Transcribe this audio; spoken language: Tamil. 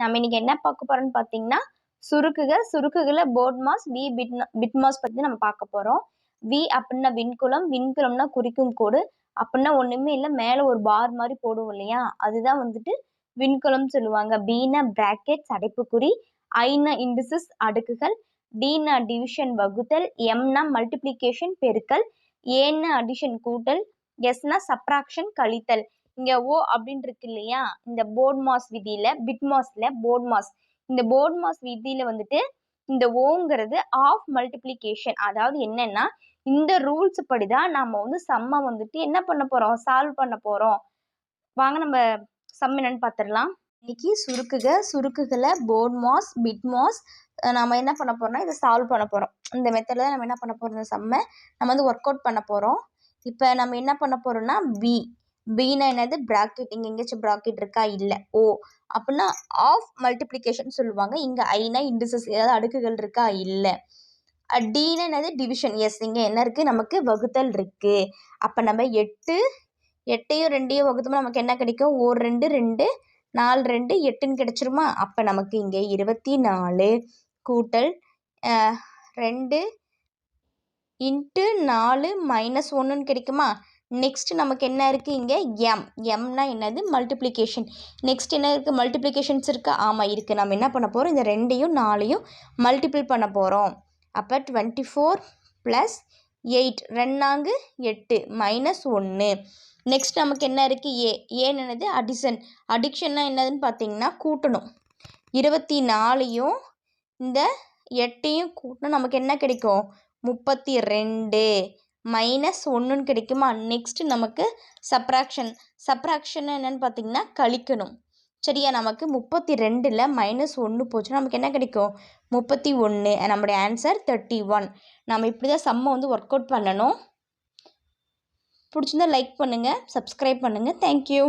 நம்ம இன்னைக்கு என்ன பார்க்க போறோம்னு பார்த்தீங்கன்னா சுருக்குகளை போர்ட் மாஸ் வி பிட் மாஸ் பத்தி நம்ம பார்க்க போறோம். வி அப்படின்னா விண்குலம், விண்குலம்னா குறிக்கும் கோடு அப்படின்னா ஒண்ணுமே இல்லை, மேல ஒரு பார் மாதிரி போடுவோம் இல்லையா, அதுதான் வந்துட்டு விண்குலம் சொல்லுவாங்க. பீனா பிராக்கெட்ஸ் அடைப்புக்குறி, ஐனா இண்டிசஸ் அடுக்குகள், டீனா டிவிஷன் வகுத்தல், எம்னா மல்டிப்ளிகேஷன் பெருக்கல், ஏன்னா அடிஷன் கூட்டல், எஸ்னா சப்ராக்ஷன் கழித்தல். இங்க ஓ அப்படின்னு இருக்கு இல்லையா, இந்த போர்ட் மாஸ் விதியில பிட் மாஸ்ல போர்ட் மாஸ், இந்த போர்ட் மாஸ் விதியில வந்துட்டு இந்த ஓங்கிறது ஆஃப் மல்டிப்ளிகேஷன். அதாவது என்னன்னா இந்த ரூல்ஸ் படிதான் நம்ம வந்து சம்ம வந்துட்டு என்ன பண்ண போறோம், சால்வ் பண்ண போறோம். வாங்க நம்ம சம் என்னன்னு பார்த்துடலாம். இன்னைக்கு சுருக்குகளை போர்ட் மாஸ் பிட் மாஸ் நம்ம என்ன பண்ண போறோம்னா இதை சால்வ் பண்ண போறோம். இந்த மெத்தட்ல தான் நம்ம என்ன பண்ண போறோம், இந்த சம்மை நம்ம வந்து ஒர்க் அவுட் பண்ண போறோம். இப்போ நம்ம என்ன பண்ண போறோம்னா பீனா என்னது பிராக்கெட், இங்க எங்கேயாச்சும் பிராக்கெட் இருக்கா, இல்லை. ஓ அப்படின்னா ஆஃப் மல்டிப்ளிகேஷன் சொல்லுவாங்க. இங்க ஐனா இண்டிசஸ் ஏதாவது அடுக்குகள் இருக்கா, இல்லை. டீனா என்னது டிவிஷன், எஸ் இங்க என்ன இருக்கு, நமக்கு வகுத்தல் இருக்கு. அப்ப நம்ம 8யும் 2யும் வகுத்தோம்னா நமக்கு என்ன கிடைக்கும், 1 2 2 4 2 8ன்னு கிடைச்சிருமா. அப்ப நமக்கு இங்க 24 கூட்டல் 2 இன்ட்டு 4 மைனஸ் 1ன்னு கிடைக்குமா. நெக்ஸ்ட் நமக்கு என்ன இருக்கு, இங்க எம்னா என்னது மல்டிப்ளிகேஷன். நெக்ஸ்ட் என்ன இருக்கு, மல்டிப்ளிகேஷன்ஸ் இருக்கா, ஆமா இருக்கு. நம்ம என்ன பண்ண போறோம், இந்த 2யும் 4யும் மல்டிபிள் பண்ண போறோம். அப்போ 24 + 8 2 8 மைனஸ் 1. நெக்ஸ்ட் நமக்கு என்ன இருக்கு, ஏன்னு என்னது அடிஷன்னா என்னதுன்னு பார்த்தீங்கன்னா கூட்டணும். 24யும் இந்த 8யும் கூட்டணும் நமக்கு என்ன கிடைக்கும், 32 மைனஸ் 1ன்னு கிடைக்குமா. நெக்ஸ்ட் நமக்கு சப்ராக்ஷன் என்னன்னு பார்த்தீங்கன்னா கழிக்கணும். சரியா, நமக்கு 32ல் மைனஸ் 1 போச்சுன்னா நமக்கு என்ன கிடைக்கும், 31. நம்மளுடைய ஆன்சர் 31. நம்ம இப்படி தான் சம்மை வந்து ஒர்க் அவுட் பண்ணணும். பிடிச்சிருந்தா லைக் பண்ணுங்கள், சப்ஸ்கிரைப் பண்ணுங்கள். தேங்க்யூ.